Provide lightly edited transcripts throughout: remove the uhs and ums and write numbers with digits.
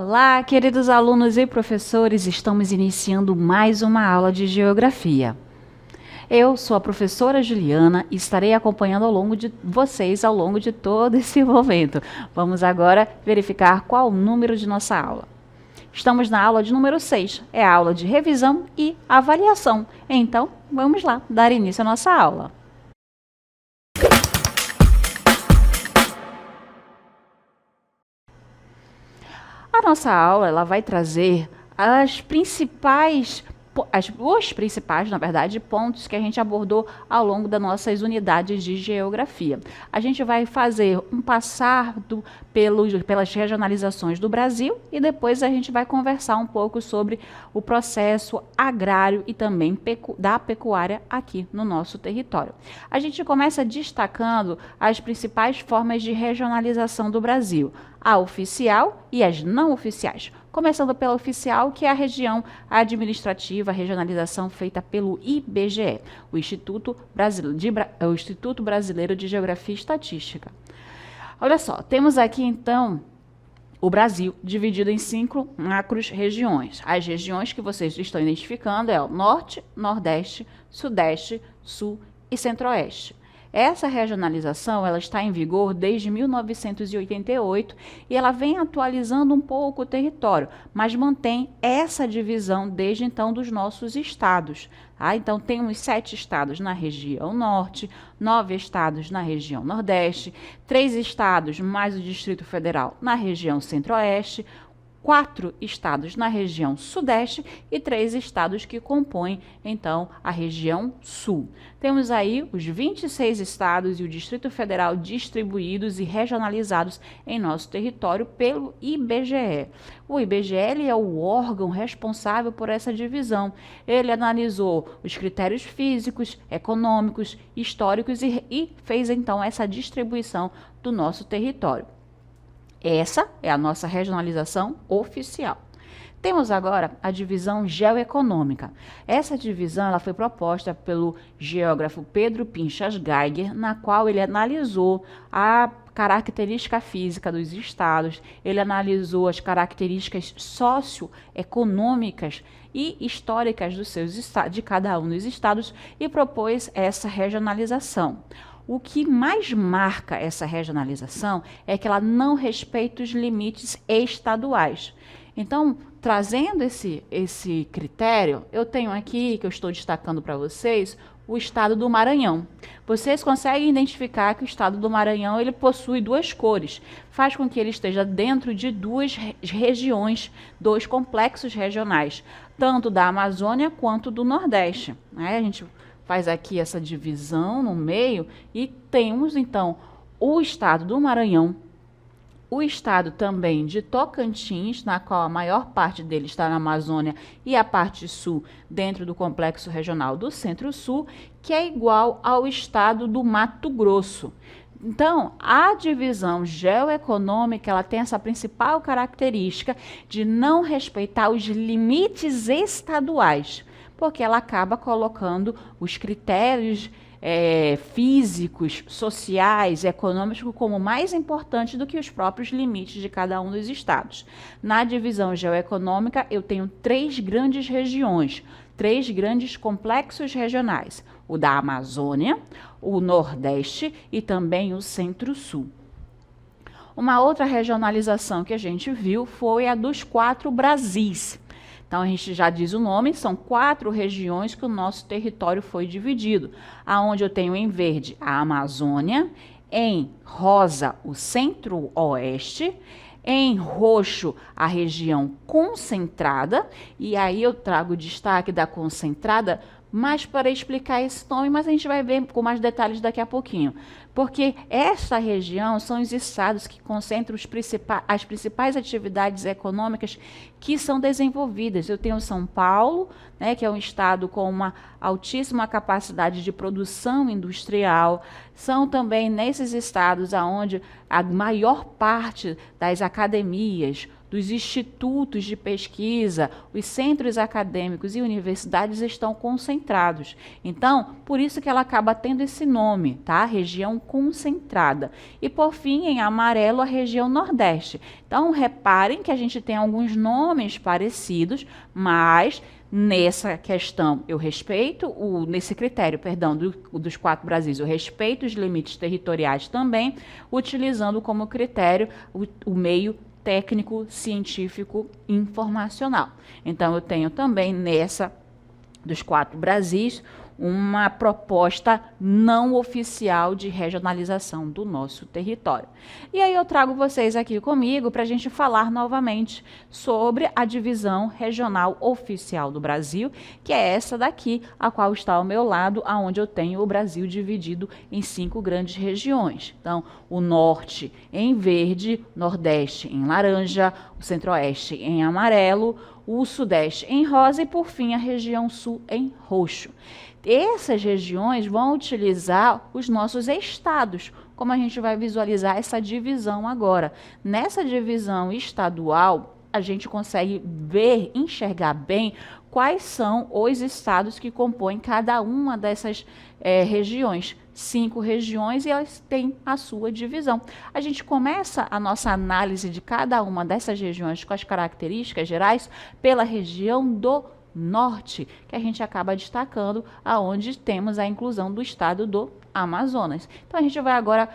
Olá, queridos alunos e professores, estamos iniciando mais uma aula de Geografia. Eu sou a professora Juliana e estarei acompanhando ao longo de vocês ao longo de todo esse momento. Vamos agora verificar qual o número de nossa aula. Estamos na aula de número 6, é a aula de revisão e avaliação. Então, vamos lá, dar início à nossa aula. A nossa aula ela vai trazer os principais, na verdade, pontos que a gente abordou ao longo das nossas unidades de geografia. A gente vai fazer um passado pelas regionalizações do Brasil e depois a gente vai conversar um pouco sobre o processo agrário e também da pecuária aqui no nosso território. A gente começa destacando as principais formas de regionalização do Brasil, a oficial e as não oficiais. Começando pela oficial, que é a região administrativa, a regionalização feita pelo IBGE, o Instituto Brasileiro de Geografia e Estatística. Olha só, temos aqui então o Brasil dividido em 5 macro-regiões. As regiões que vocês estão identificando é o Norte, Nordeste, Sudeste, Sul e Centro-Oeste. Essa regionalização ela está em vigor desde 1988 e ela vem atualizando um pouco o território, mas mantém essa divisão desde então dos nossos estados. Então, temos 7 estados na região norte, 9 estados na região nordeste, 3 estados mais o Distrito Federal na região centro-oeste, 4 estados na região sudeste e 3 estados que compõem, então, a região sul. Temos aí os 26 estados e o Distrito Federal distribuídos e regionalizados em nosso território pelo IBGE. O IBGE é o órgão responsável por essa divisão. Ele analisou os critérios físicos, econômicos, históricos e fez, então, essa distribuição do nosso território. Essa é a nossa regionalização oficial. Temos agora a divisão geoeconômica. Essa divisão ela foi proposta pelo geógrafo Pedro Pinchas Geiger, na qual ele analisou a característica física dos estados, ele analisou as características socioeconômicas e históricas de cada um dos estados e propôs essa regionalização. O que mais marca essa regionalização é que ela não respeita os limites estaduais. Então, trazendo esse critério, eu tenho aqui, que eu estou destacando para vocês, o estado do Maranhão. Vocês conseguem identificar que o estado do Maranhão ele possui 2 cores, faz com que ele esteja dentro de 2 regiões, 2 complexos regionais, tanto da Amazônia quanto do Nordeste. A gente faz aqui essa divisão no meio e temos, então, o estado do Maranhão, o estado também de Tocantins, na qual a maior parte dele está na Amazônia e a parte sul dentro do complexo regional do Centro-Sul, que é igual ao estado do Mato Grosso. Então, a divisão geoeconômica ela tem essa principal característica de não respeitar os limites estaduais, porque ela acaba colocando os critérios físicos, sociais, econômicos como mais importantes do que os próprios limites de cada um dos estados. Na divisão geoeconômica, eu tenho 3 grandes regiões, 3 grandes complexos regionais, o da Amazônia, o Nordeste e também o Centro-Sul. Uma outra regionalização que a gente viu foi a dos 4 Brasis. Então, a gente já diz o nome, são 4 regiões que o nosso território foi dividido, aonde eu tenho em verde a Amazônia, em rosa o Centro-Oeste, em roxo a região concentrada, e aí eu trago o destaque da concentrada mais para explicar esse nome, mas a gente vai ver com mais detalhes daqui a pouquinho. Porque esta região são os estados que concentram as principais atividades econômicas que são desenvolvidas. Eu tenho São Paulo, né, que é um estado com uma altíssima capacidade de produção industrial. São também nesses estados onde a maior parte das academias, dos institutos de pesquisa, os centros acadêmicos e universidades estão concentrados. Então, por isso que ela acaba tendo esse nome, tá? Região concentrada. E por fim, em amarelo, a região Nordeste. Então, reparem que a gente tem alguns nomes parecidos, mas nessa questão, eu respeito, nesse critério, perdão, dos 4 Brasis, eu respeito os limites territoriais também, utilizando como critério o meio técnico, científico, informacional. Então, eu tenho também nessa dos 4 Brasis uma proposta não oficial de regionalização do nosso território. E aí eu trago vocês aqui comigo para a gente falar novamente sobre a divisão regional oficial do Brasil, que é essa daqui, a qual está ao meu lado, aonde eu tenho o Brasil dividido em 5 grandes regiões. Então, o norte em verde, nordeste em laranja, o centro-oeste em amarelo, o sudeste em rosa e, por fim, a região sul em roxo. Essas regiões vão utilizar os nossos estados, como a gente vai visualizar essa divisão agora. Nessa divisão estadual, a gente consegue ver, enxergar bem quais são os estados que compõem cada uma dessas regiões. 5 regiões e elas têm a sua divisão. A gente começa a nossa análise de cada uma dessas regiões com as características gerais pela região do norte, que a gente acaba destacando aonde temos a inclusão do estado do Amazonas. Então a gente vai agora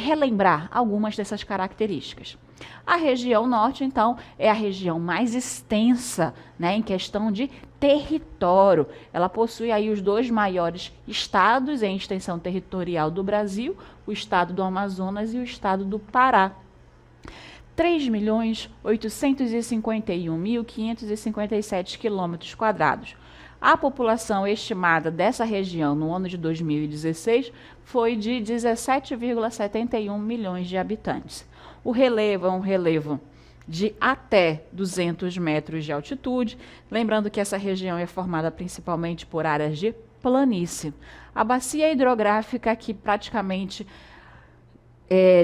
relembrar algumas dessas características. A região norte, então, é a região mais extensa, né, em questão de território. Ela possui aí os 2 maiores estados em extensão territorial do Brasil, o estado do Amazonas e o estado do Pará. 3.851.557 km². A população estimada dessa região no ano de 2016 foi de 17,71 milhões de habitantes. O relevo é um relevo de até 200 metros de altitude, lembrando que essa região é formada principalmente por áreas de planície. A bacia hidrográfica que praticamente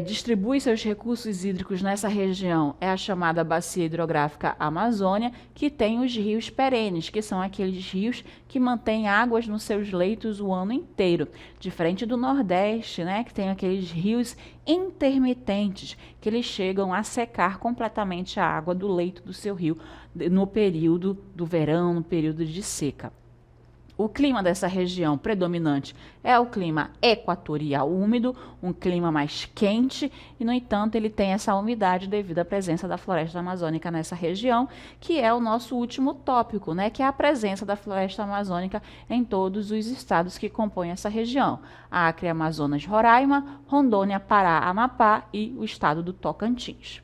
distribui seus recursos hídricos nessa região é a chamada Bacia Hidrográfica Amazônia, que tem os rios perenes, que são aqueles rios que mantêm águas nos seus leitos o ano inteiro, diferente do Nordeste, né, que tem aqueles rios intermitentes, que eles chegam a secar completamente a água do leito do seu rio no período do verão, no período de seca. O clima dessa região predominante é o clima equatorial úmido, um clima mais quente e, no entanto, ele tem essa umidade devido à presença da floresta amazônica nessa região, que é o nosso último tópico, né, que é a presença da floresta amazônica em todos os estados que compõem essa região. Acre, Amazonas, Roraima, Rondônia, Pará, Amapá e o estado do Tocantins.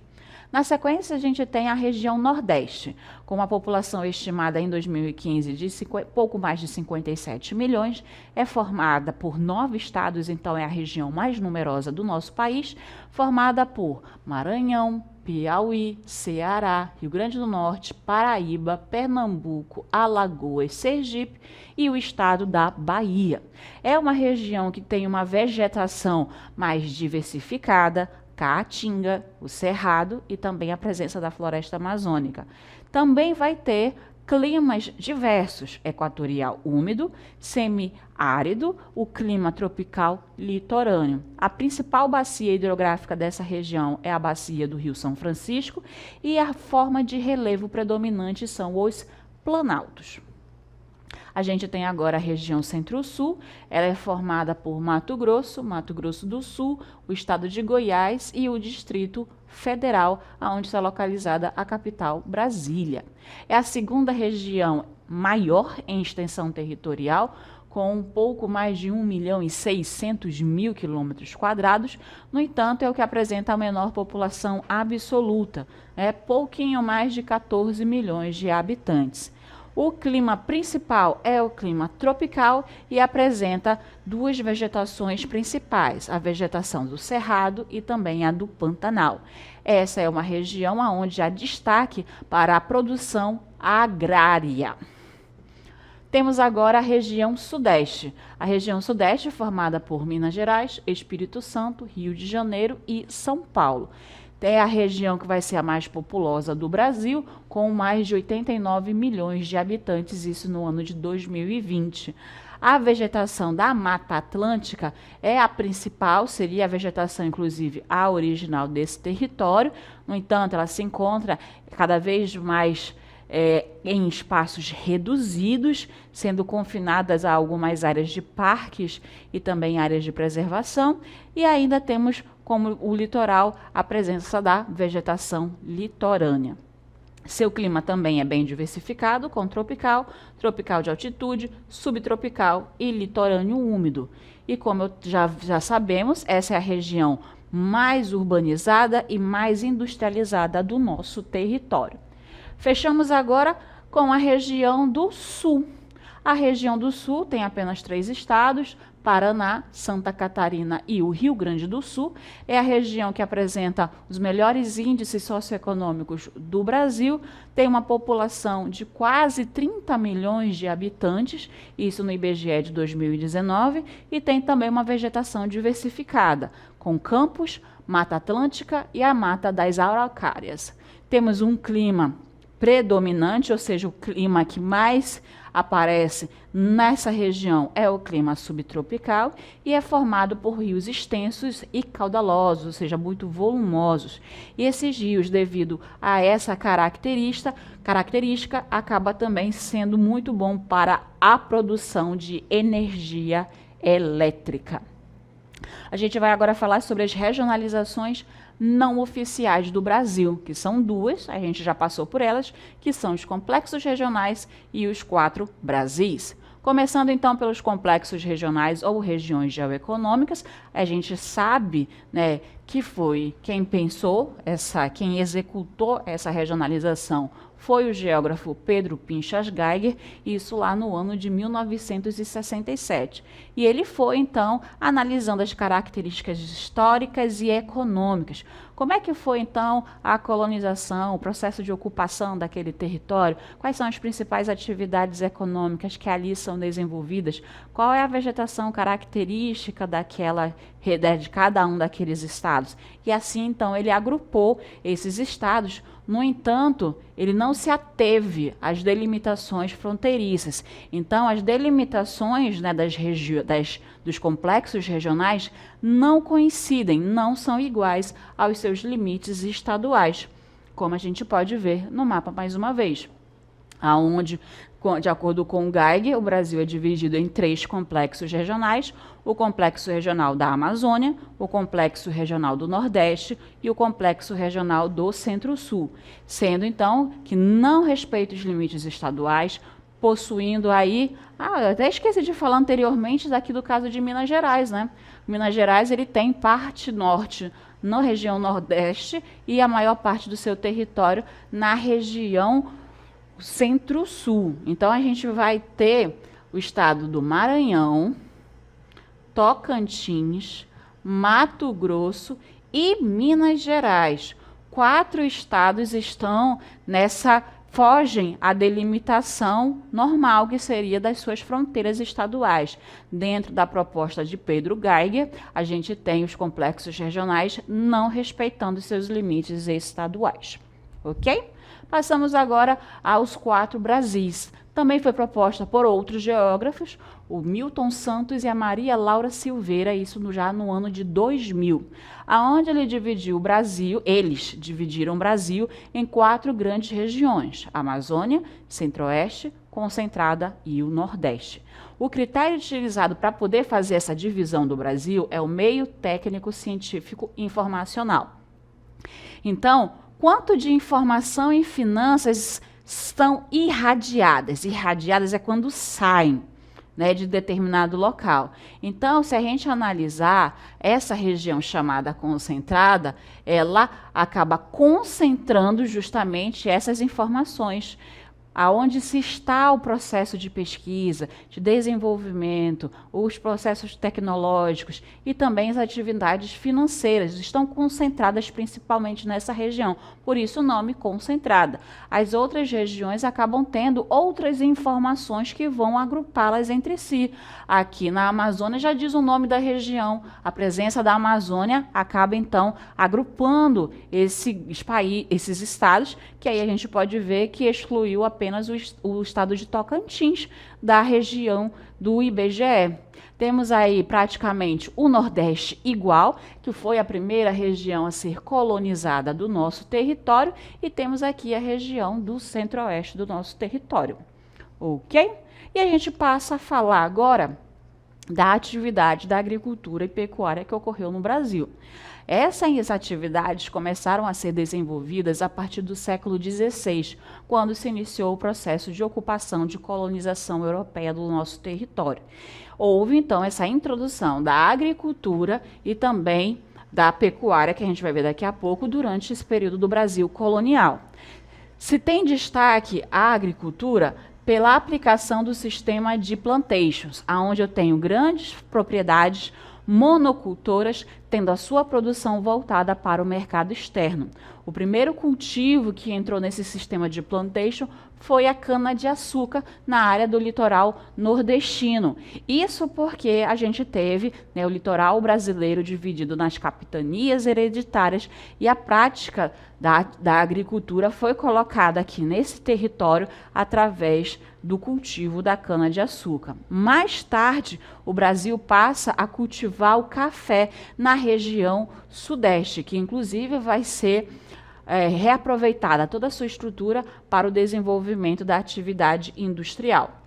Na sequência, a gente tem a região Nordeste, com uma população estimada em 2015 de pouco mais de 57 milhões, é formada por 9 estados, então é a região mais numerosa do nosso país, formada por Maranhão, Piauí, Ceará, Rio Grande do Norte, Paraíba, Pernambuco, Alagoas, Sergipe e o estado da Bahia. É uma região que tem uma vegetação mais diversificada, Caatinga, o Cerrado e também a presença da floresta amazônica. Também vai ter climas diversos, equatorial úmido, semiárido, o clima tropical litorâneo. A principal bacia hidrográfica dessa região é a bacia do Rio São Francisco e a forma de relevo predominante são os planaltos. A gente tem agora a região Centro-Sul, ela é formada por Mato Grosso do Sul, o estado de Goiás e o Distrito Federal, onde está localizada a capital, Brasília. É a segunda região maior em extensão territorial, com um pouco mais de 1.600.000 km². No entanto, é o que apresenta a menor população absoluta, pouquinho mais de 14 milhões de habitantes. O clima principal é o clima tropical e apresenta 2 vegetações principais, a vegetação do Cerrado e também a do Pantanal. Essa é uma região onde há destaque para a produção agrária. Temos agora a região Sudeste. A região Sudeste é formada por Minas Gerais, Espírito Santo, Rio de Janeiro e São Paulo. é a região que vai ser a mais populosa do Brasil, com mais de 89 milhões de habitantes, isso no ano de 2020. A vegetação da Mata Atlântica é a principal, seria a vegetação, inclusive, a original desse território. No entanto, ela se encontra cada vez mais em espaços reduzidos, sendo confinadas a algumas áreas de parques e também áreas de preservação. E ainda temos como o litoral a presença da vegetação litorânea. Seu clima também é bem diversificado, com tropical, tropical de altitude, subtropical e litorâneo úmido. E como já sabemos, essa é a região mais urbanizada e mais industrializada do nosso território. Fechamos agora com a região do Sul. A região do Sul tem apenas 3 estados, Paraná, Santa Catarina e o Rio Grande do Sul. É a região que apresenta os melhores índices socioeconômicos do Brasil, tem uma população de quase 30 milhões de habitantes, isso no IBGE de 2019, e tem também uma vegetação diversificada, com campos, Mata Atlântica e a Mata das Araucárias. Temos um clima predominante, ou seja, o clima que mais aparece nessa região é o clima subtropical e é formado por rios extensos e caudalosos, ou seja, muito volumosos. E esses rios, devido a essa característica, acaba também sendo muito bom para a produção de energia elétrica. A gente vai agora falar sobre as regionalizações não oficiais do Brasil, que são 2, a gente já passou por elas, que são os complexos regionais e os 4 Brasis. Começando então pelos complexos regionais ou regiões geoeconômicas, a gente sabe, né, que foi quem quem executou essa regionalização foi o geógrafo Pedro Pinchas Geiger, isso lá no ano de 1967. E ele foi, então, analisando as características históricas e econômicas. Como é que foi, então, a colonização, o processo de ocupação daquele território? Quais são as principais atividades econômicas que ali são desenvolvidas? Qual é a vegetação característica de cada um daqueles estados? E assim, então, ele agrupou esses estados. No entanto, ele não se ateve às delimitações fronteiriças. Então, as delimitações, né, dos complexos regionais não coincidem, não são iguais aos seus limites estaduais, como a gente pode ver no mapa mais uma vez, aonde, de acordo com o Geiger, o Brasil é dividido em 3 complexos regionais: o complexo regional da Amazônia, o complexo regional do Nordeste e o complexo regional do Centro-Sul, sendo então que não respeita os limites estaduais, possuindo aí, eu até esqueci de falar anteriormente daqui do caso de Minas Gerais, né? Minas Gerais, ele tem parte norte na região Nordeste e a maior parte do seu território na região Centro-Sul. Então, a gente vai ter o estado do Maranhão, Tocantins, Mato Grosso e Minas Gerais. 4 estados estão fogem à delimitação normal, que seria das suas fronteiras estaduais. Dentro da proposta de Pedro Geiger, a gente tem os complexos regionais não respeitando seus limites estaduais. Ok? Passamos agora aos 4 Brasis. Também foi proposta por outros geógrafos, o Milton Santos e a Maria Laura Silveira, isso já no ano de 2000, aonde eles dividiram o Brasil em 4 grandes regiões: Amazônia, Centro-Oeste, Concentrada e o Nordeste. O critério utilizado para poder fazer essa divisão do Brasil é o meio técnico científico informacional. Então, quanto de informação e finanças são irradiadas? Irradiadas é quando saem, né, de determinado local. Então, se a gente analisar essa região chamada concentrada, ela acaba concentrando justamente essas informações aonde se está o processo de pesquisa, de desenvolvimento, os processos tecnológicos e também as atividades financeiras estão concentradas principalmente nessa região, por isso o nome concentrada. As outras regiões acabam tendo outras informações que vão agrupá-las entre si. Aqui na Amazônia já diz o nome da região, a presença da Amazônia acaba então agrupando esses estados, que aí a gente pode ver que excluiu apenas o estado de Tocantins da região do IBGE. Temos aí praticamente o Nordeste igual, que foi a primeira região a ser colonizada do nosso território, e temos aqui a região do Centro-Oeste do nosso território. Ok? E a gente passa a falar agora da atividade da agricultura e pecuária que ocorreu no Brasil. Essas atividades começaram a ser desenvolvidas a partir do século XVI, quando se iniciou o processo de ocupação de colonização europeia do nosso território. Houve, então, essa introdução da agricultura e também da pecuária, que a gente vai ver daqui a pouco, durante esse período do Brasil colonial. Se tem destaque a agricultura pela aplicação do sistema de plantations, onde eu tenho grandes propriedades monocultoras, tendo a sua produção voltada para o mercado externo. O primeiro cultivo que entrou nesse sistema de plantation foi a cana-de-açúcar na área do litoral nordestino. Isso porque a gente teve, né, o litoral brasileiro dividido nas capitanias hereditárias, e a prática da agricultura foi colocada aqui nesse território através do cultivo da cana-de-açúcar. Mais tarde, o Brasil passa a cultivar o café na região sudeste, que inclusive vai ser reaproveitada toda a sua estrutura para o desenvolvimento da atividade industrial.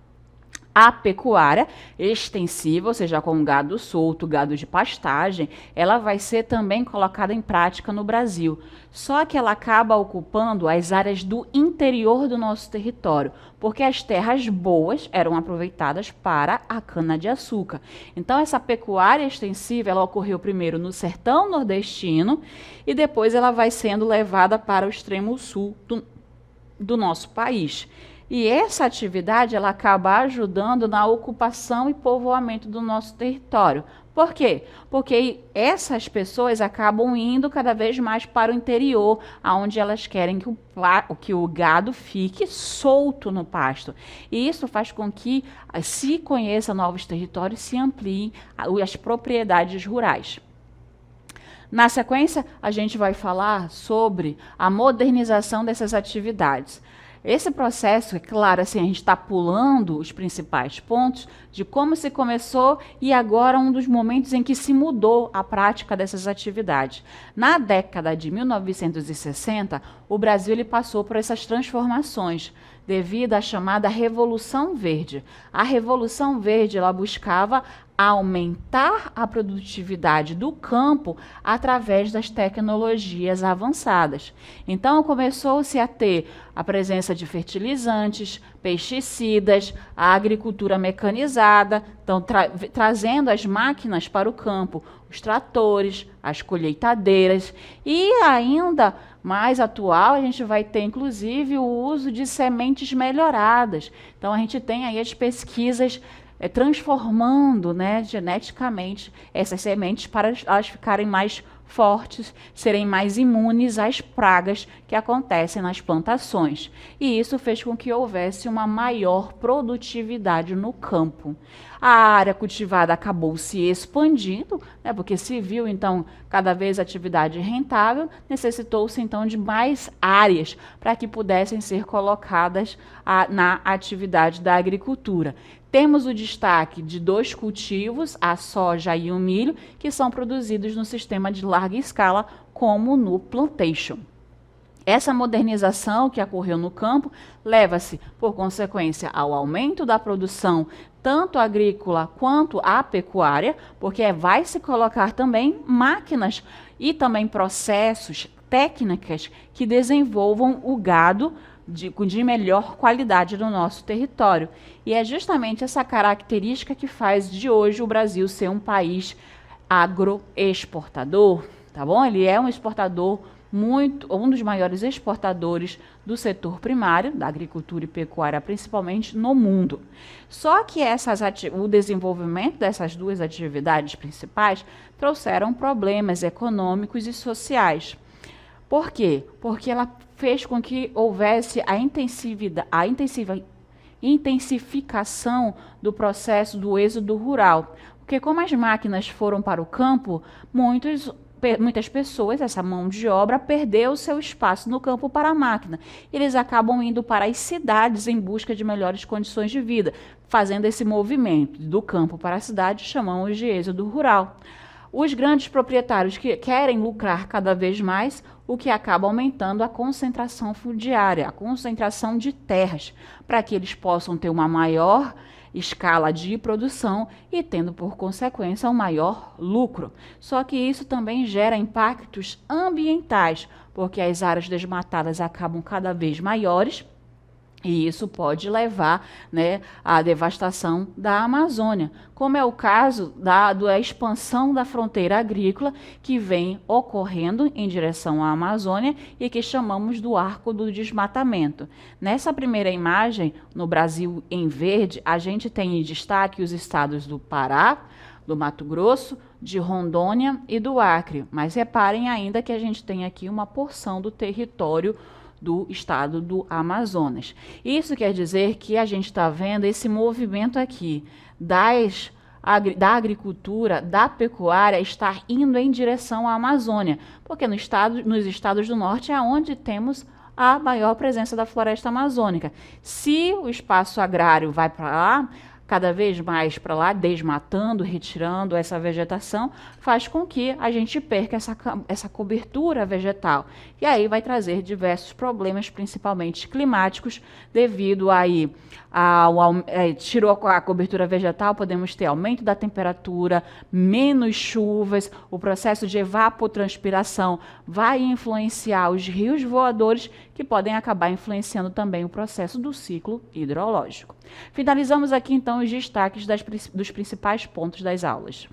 A pecuária extensiva, ou seja, com gado solto, gado de pastagem, ela vai ser também colocada em prática no Brasil. Só que ela acaba ocupando as áreas do interior do nosso território, porque as terras boas eram aproveitadas para a cana-de-açúcar. Então, essa pecuária extensiva, ela ocorreu primeiro no sertão nordestino e depois ela vai sendo levada para o extremo sul do nosso país. E essa atividade ela acaba ajudando na ocupação e povoamento do nosso território. Por quê? Porque essas pessoas acabam indo cada vez mais para o interior, onde elas querem que o gado fique solto no pasto. E isso faz com que se conheça novos territórios, se ampliem as propriedades rurais. Na sequência, a gente vai falar sobre a modernização dessas atividades. Esse processo, é claro, assim, a gente está pulando os principais pontos de como se começou e agora um dos momentos em que se mudou a prática dessas atividades. Na década de 1960, o Brasil ele passou por essas transformações devido à chamada Revolução Verde. A Revolução Verde ela buscava aumentar a produtividade do campo através das tecnologias avançadas. Então, começou-se a ter a presença de fertilizantes, pesticidas, a agricultura mecanizada, então trazendo as máquinas para o campo, os tratores, as colheitadeiras, e ainda mais atual, a gente vai ter inclusive o uso de sementes melhoradas. Então, a gente tem aí as pesquisas transformando, né, geneticamente essas sementes para elas ficarem mais fortes, serem mais imunes às pragas que acontecem nas plantações. E isso fez com que houvesse uma maior produtividade no campo. A área cultivada acabou se expandindo, né, porque se viu, então, cada vez atividade rentável, necessitou-se, então, de mais áreas para que pudessem ser colocadas na atividade da agricultura. Temos o destaque de 2 cultivos, a soja e o milho, que são produzidos no sistema de larga escala, como no plantation. Essa modernização que ocorreu no campo leva-se, por consequência, ao aumento da produção, tanto agrícola quanto a pecuária, porque vai se colocar também máquinas e também processos, técnicas que desenvolvam o gado de melhor qualidade no nosso território. E é justamente essa característica que faz de hoje o Brasil ser um país agroexportador, tá bom? Ele é um exportador um dos maiores exportadores do setor primário, da agricultura e pecuária, principalmente no mundo. Só que o desenvolvimento dessas duas atividades principais trouxeram problemas econômicos e sociais. Por quê? Porque ela fez com que houvesse a intensificação do processo do êxodo rural. Porque como as máquinas foram para o campo, muitas pessoas, essa mão de obra, perdeu o seu espaço no campo para a máquina. Eles acabam indo para as cidades em busca de melhores condições de vida, fazendo esse movimento do campo para a cidade, chamamos de êxodo rural. Os grandes proprietários que querem lucrar cada vez mais, o que acaba aumentando a concentração fundiária, a concentração de terras, para que eles possam ter uma maior escala de produção e tendo por consequência um maior lucro. Só que isso também gera impactos ambientais, porque as áreas desmatadas acabam cada vez maiores. E isso pode levar, né, à devastação da Amazônia, como é o caso da expansão da fronteira agrícola que vem ocorrendo em direção à Amazônia e que chamamos do arco do desmatamento. Nessa primeira imagem, no Brasil em verde, a gente tem em destaque os estados do Pará, do Mato Grosso, de Rondônia e do Acre. Mas reparem ainda que a gente tem aqui uma porção do território do estado do Amazonas. Isso quer dizer que a gente está vendo esse movimento aqui da agricultura, da pecuária, estar indo em direção à Amazônia, porque nos estados do norte é onde temos a maior presença da floresta amazônica. Se o espaço agrário vai para lá, cada vez mais para lá, desmatando, retirando essa vegetação, faz com que a gente perca essa cobertura vegetal. E aí vai trazer diversos problemas, principalmente climáticos, devido aí tirou a cobertura vegetal, podemos ter aumento da temperatura, menos chuvas, o processo de evapotranspiração vai influenciar os rios voadores, que podem acabar influenciando também o processo do ciclo hidrológico. Finalizamos aqui, então, os destaques dos principais pontos das aulas.